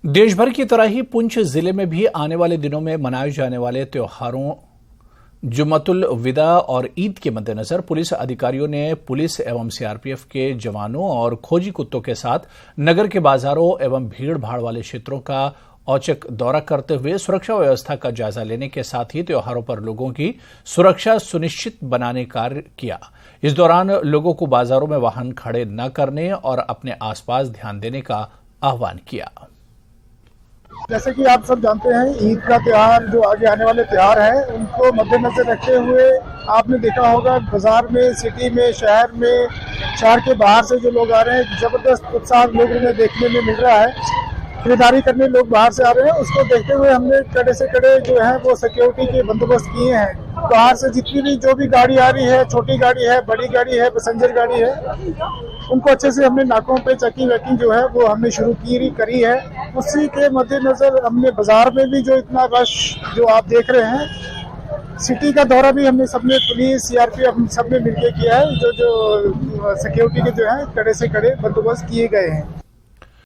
देश भर की तरह ही पुंछ जिले में भी आने वाले दिनों में मनाए जाने वाले त्योहारों जुम्मतुल विदा और ईद के मद्देनजर पुलिस अधिकारियों ने पुलिस एवं सीआरपीएफ के जवानों और खोजी कुत्तों के साथ नगर के बाजारों एवं भीड़ भाड़ वाले क्षेत्रों का औचक दौरा करते हुए सुरक्षा व्यवस्था का जायजा लेने के साथ ही त्योहारों पर लोगों की सुरक्षा सुनिश्चित बनाने कार्य किया। इस दौरान लोगों को बाजारों में वाहन खड़े न करने और अपने आसपास ध्यान देने का आह्वान किया। जैसे कि आप सब जानते हैं, ईद का त्योहार जो आगे आने वाले त्योहार है उनको मद्देनजर रखते हुए आपने देखा होगा बाजार में, सिटी में, शहर के बाहर से जो लोग आ रहे हैं, जबरदस्त उत्साह लोगों में देखने में मिल रहा है। खरीदारी करने लोग बाहर से आ रहे हैं, उसको देखते हुए हमने कड़े से कड़े जो है वो सिक्योरिटी के बंदोबस्त किए हैं। बाहर से जितनी भी जो भी गाड़ी आ रही है, छोटी गाड़ी है, बड़ी गाड़ी है, पैसेंजर गाड़ी है, उनको अच्छे से हमने नाकों पे चेकिंग वेकिंग जो है वो हमने शुरू करी है। उसी के मद्देनजर हमने बाजार में भी जो इतना रश जो आप देख रहे हैं, सिटी का दौरा भी हमने सबने पुलिस सीआरपीएफ सबने मिलकर किया है। जो सिक्योरिटी के जो है कड़े से कड़े बंदोबस्त किए गए हैं।